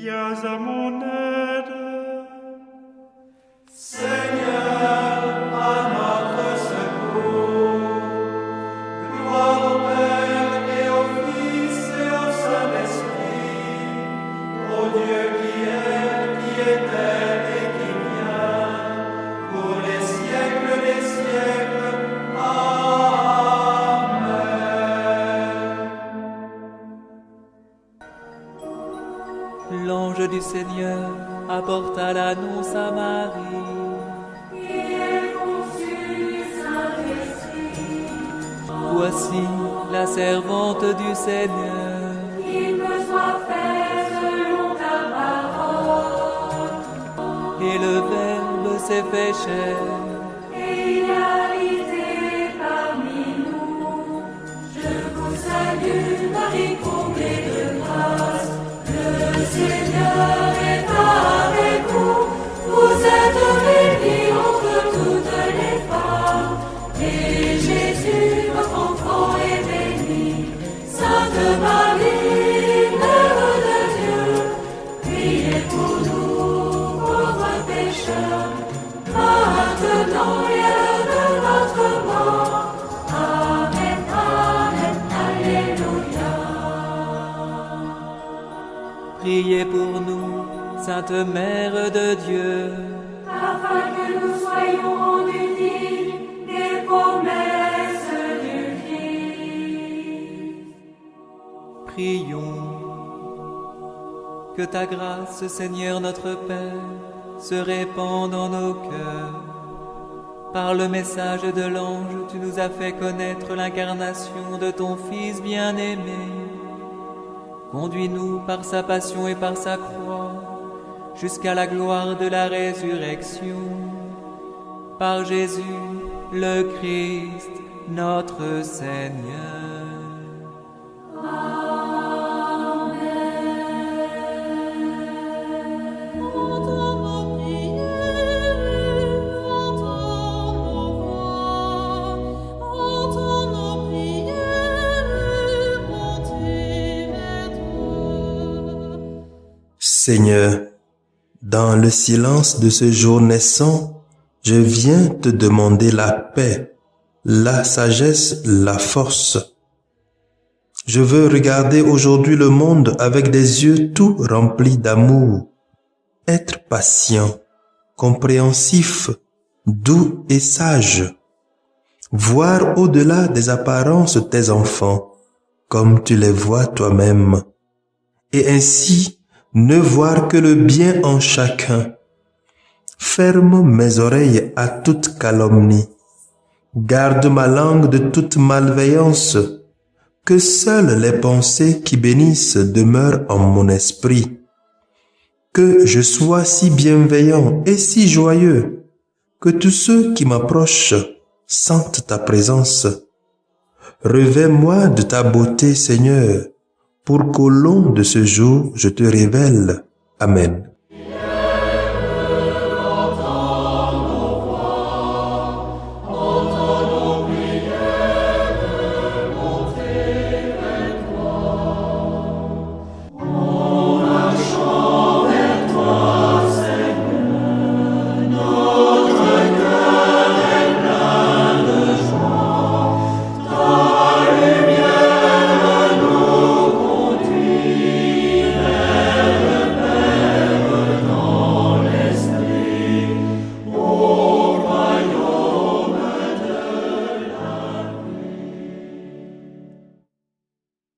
Viens à mon aide. Seigneur, à notre secours. Gloire au Père et au Fils et au Saint-Esprit, au Dieu qui était et qui vient, pour les siècles des siècles. Amen. L'ange du Seigneur apporta l'annonce à Marie. Voici la servante du Seigneur. Qu'il me soit fait selon ta parole. Et le Verbe s'est fait chair. Et il a habité parmi nous. Je vous salue, Marie, comblée de grâce. Le Seigneur est avec vous. Vous êtes bénie entre toutes les femmes. Et Jésus, votre enfant, est béni. Sainte Marie, Mère de Dieu, priez pour nous, pauvres pécheurs, maintenant et à l'heure de notre mort. Amen, Amen, Alléluia. Priez pour nous, Sainte Mère de Dieu. Afin que nous soyons rendus dignes des promesses du Christ. Prions. Que ta grâce, Seigneur notre Père, se répande dans nos cœurs. Par le message de l'ange, tu nous as fait connaître l'incarnation de ton Fils bien-aimé. Conduis-nous par sa passion et par sa croix, jusqu'à la gloire de la résurrection. Par Jésus, le Christ, notre Seigneur. Seigneur, dans le silence de ce jour naissant, je viens te demander la paix, la sagesse, la force. Je veux regarder aujourd'hui le monde avec des yeux tout remplis d'amour, être patient, compréhensif, doux et sage, voir au-delà des apparences tes enfants, comme tu les vois toi-même, et ainsi ne voir que le bien en chacun. Ferme mes oreilles à toute calomnie. Garde ma langue de toute malveillance. Que seules les pensées qui bénissent demeurent en mon esprit. Que je sois si bienveillant et si joyeux, que tous ceux qui m'approchent sentent ta présence. Revêts-moi de ta beauté, Seigneur, pour qu'au long de ce jour, je te révèle. Amen.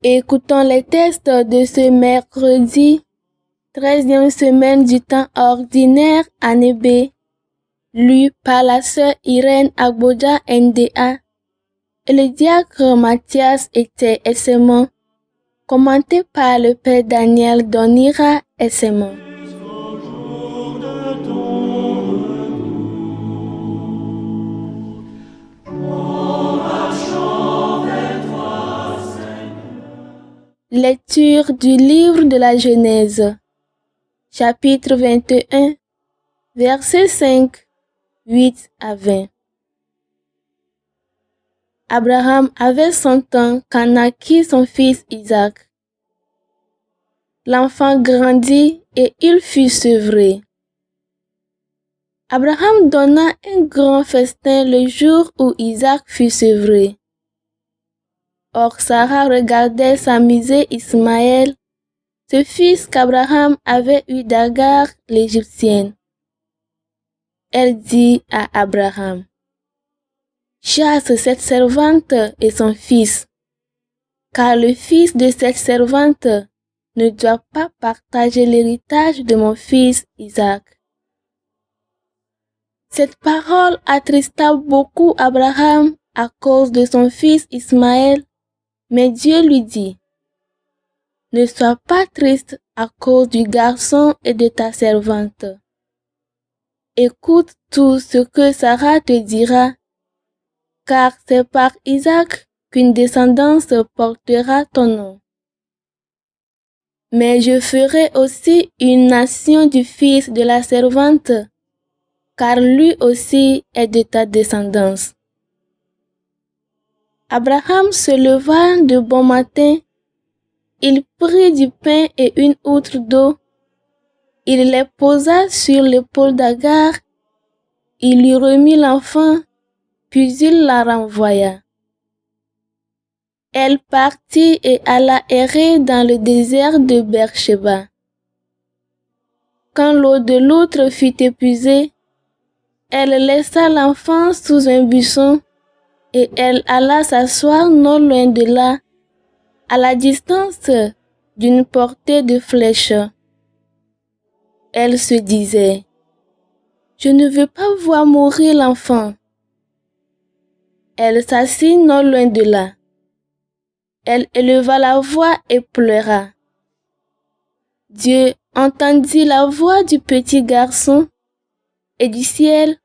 Écoutons les textes de ce mercredi, 13e semaine du temps ordinaire, année B, lu par la sœur Irène Agboja NDA et le diacre Mathias était SMO, commenté par le père Daniel Donira SMO. Lecture du livre de la Genèse, chapitre 21, versets 5, 8 à 20. Abraham avait 100 ans quand naquit son fils Isaac. L'enfant grandit et il fut sevré. Abraham donna un grand festin le jour où Isaac fut sevré. Or Sarah regardait s'amuser Ismaël, ce fils qu'Abraham avait eu d'Agar l'Égyptienne. Elle dit à Abraham: chasse cette servante et son fils, car le fils de cette servante ne doit pas partager l'héritage de mon fils Isaac. Cette parole attrista beaucoup Abraham à cause de son fils Ismaël, mais Dieu lui dit: ne sois pas triste à cause du garçon et de ta servante. Écoute tout ce que Sarah te dira, car c'est par Isaac qu'une descendance portera ton nom. Mais je ferai aussi une nation du fils de la servante, car lui aussi est de ta descendance. Abraham se leva de bon matin, il prit du pain et une outre d'eau, il les posa sur l'épaule d'Agar, il lui remit l'enfant, puis il la renvoya. Elle partit et alla errer dans le désert de Beersheba. Quand l'eau de l'outre fut épuisée, elle laissa l'enfant sous un buisson et elle alla s'asseoir non loin de là, à la distance d'une portée de flèche. Elle se disait: je ne veux pas voir mourir l'enfant. Elle s'assit non loin de là. Elle éleva la voix et pleura. Dieu entendit la voix du petit garçon, et du ciel,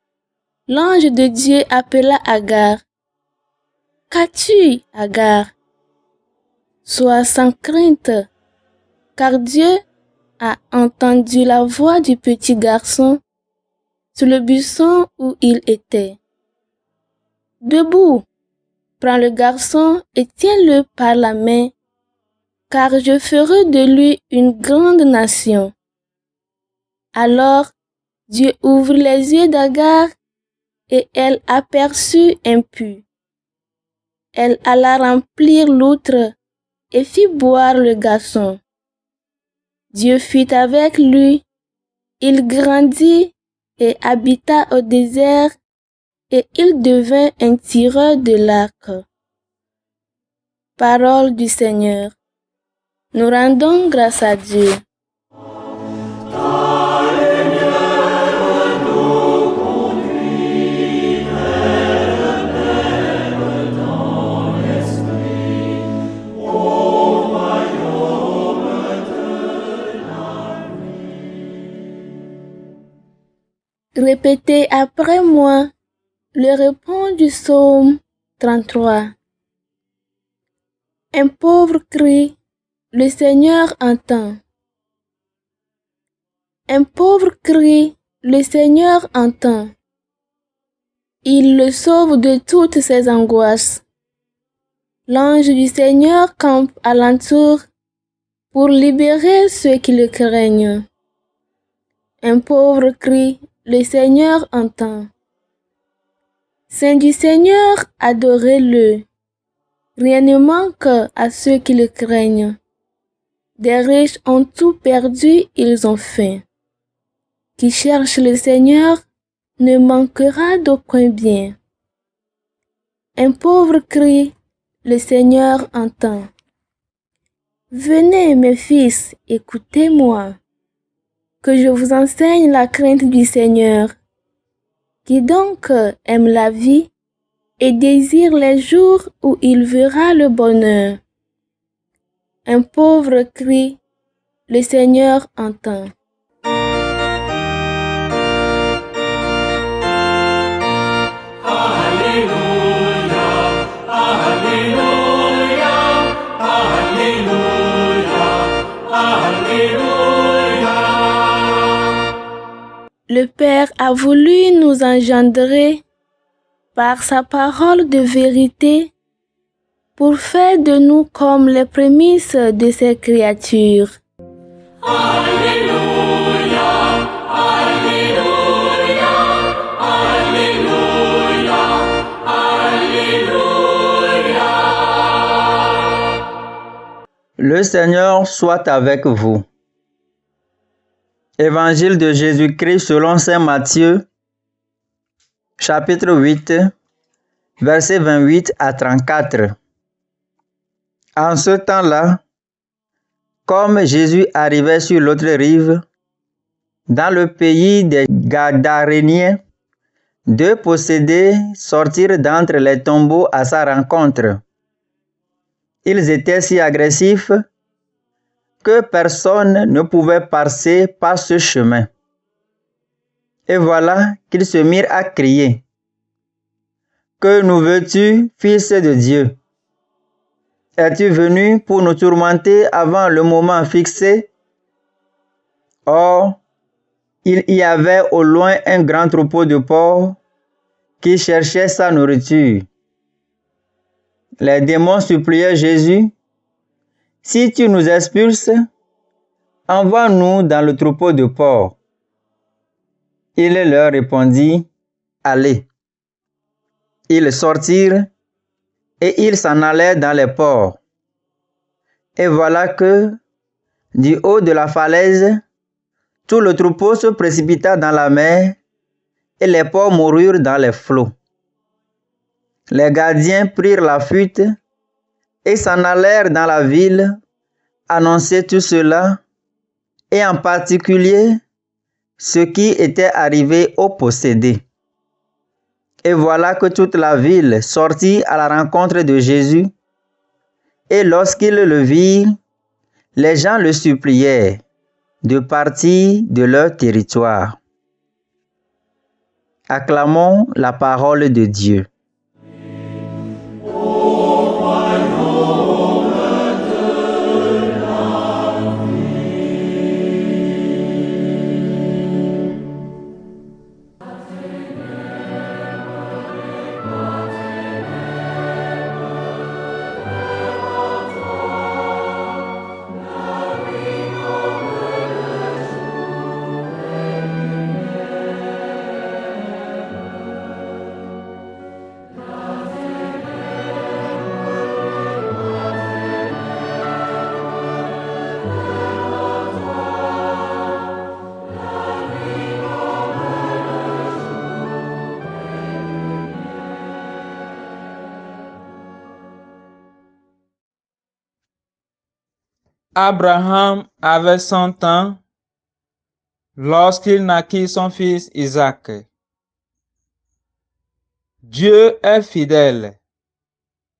l'ange de Dieu appela Agar. Qu'as-tu, Agar? Sois sans crainte, car Dieu a entendu la voix du petit garçon sur le buisson où il était. Debout, prends le garçon et tiens-le par la main, car je ferai de lui une grande nation. Alors Dieu ouvrit les yeux d'Agar et elle aperçut un puits. Elle alla remplir l'outre et fit boire le garçon. Dieu fut avec lui, il grandit et habita au désert, et il devint un tireur de l'arc. Parole du Seigneur. Nous rendons grâce à Dieu. Répétez après moi le refrain du psaume 33. Un pauvre crie, le Seigneur entend. Un pauvre crie, le Seigneur entend. Il le sauve de toutes ses angoisses. L'ange du Seigneur campe alentour pour libérer ceux qui le craignent. Un pauvre crie, le Seigneur entend. Saint du Seigneur, adorez-le. Rien ne manque à ceux qui le craignent. Des riches ont tout perdu, ils ont faim. Qui cherche le Seigneur ne manquera d'aucun bien. Un pauvre crie, le Seigneur entend. Venez, mes fils, écoutez-moi, que je vous enseigne la crainte du Seigneur. Qui donc aime la vie et désire les jours où il verra le bonheur. Un pauvre crie, le Seigneur entend. Le Père a voulu nous engendrer par sa parole de vérité pour faire de nous comme les prémices de ses créatures. Alléluia. Le Seigneur soit avec vous. Évangile de Jésus-Christ selon saint Matthieu, chapitre 8, versets 28 à 34. En ce temps-là, comme Jésus arrivait sur l'autre rive, dans le pays des Gadaréniens, deux possédés sortirent d'entre les tombeaux à sa rencontre. Ils étaient si agressifs que personne ne pouvait passer par ce chemin. Et voilà qu'ils se mirent à crier: « Que nous veux-tu, Fils de Dieu? Es-tu venu pour nous tourmenter avant le moment fixé? » Or, il y avait au loin un grand troupeau de porcs qui cherchait sa nourriture. Les démons suppliaient Jésus: « Si tu nous expulses, envoie-nous dans le troupeau de porcs. » Il leur répondit: « Allez. » Ils sortirent et ils s'en allèrent dans les porcs. Et voilà que, du haut de la falaise, tout le troupeau se précipita dans la mer et les porcs moururent dans les flots. Les gardiens prirent la fuite et s'en allèrent dans la ville annoncer tout cela, et en particulier ce qui était arrivé aux possédés. Et voilà que toute la ville sortit à la rencontre de Jésus, et lorsqu'ils le virent, les gens le supplièrent de partir de leur territoire. Acclamons la parole de Dieu. Abraham avait 100 ans lorsqu'il naquit son fils Isaac. Dieu est fidèle,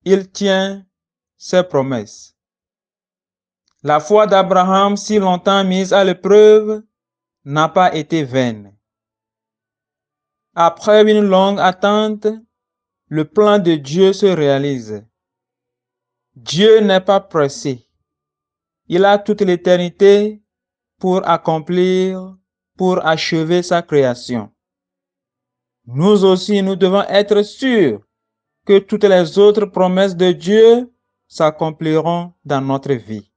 il tient ses promesses. La foi d'Abraham, si longtemps mise à l'épreuve, n'a pas été vaine. Après une longue attente, le plan de Dieu se réalise. Dieu n'est pas pressé. Il a toute l'éternité pour accomplir, pour achever sa création. Nous aussi, nous devons être sûrs que toutes les autres promesses de Dieu s'accompliront dans notre vie.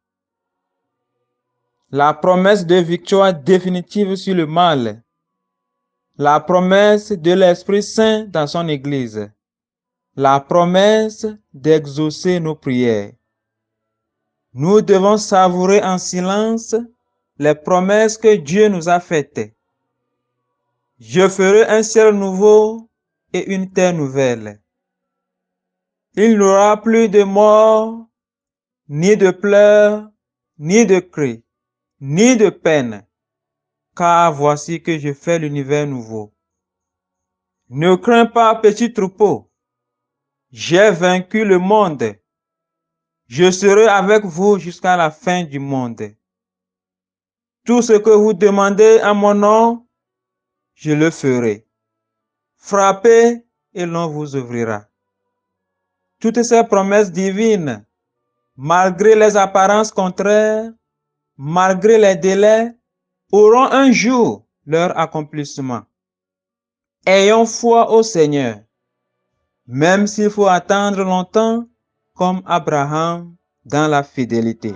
La promesse de victoire définitive sur le mal, la promesse de l'Esprit Saint dans son Église, la promesse d'exaucer nos prières. Nous devons savourer en silence les promesses que Dieu nous a faites. Je ferai un ciel nouveau et une terre nouvelle. Il n'y aura plus de mort, ni de pleurs, ni de cris, ni de peine, car voici que je fais l'univers nouveau. Ne crains pas, petit troupeau, j'ai vaincu le monde. Je serai avec vous jusqu'à la fin du monde. Tout ce que vous demandez en mon nom, je le ferai. Frappez et l'on vous ouvrira. Toutes ces promesses divines, malgré les apparences contraires, malgré les délais, auront un jour leur accomplissement. Ayons foi au Seigneur, même s'il faut attendre longtemps, comme Abraham dans la fidélité.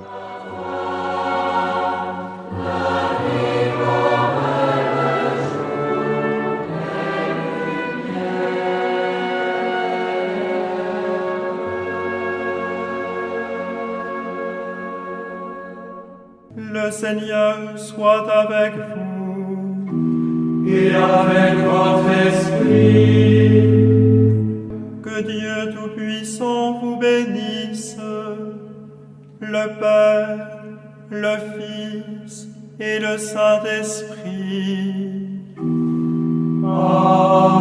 Seigneur soit avec vous. Et avec votre esprit. Que Dieu Tout-Puissant vous bénisse, le Père, le Fils et le Saint-Esprit. Amen.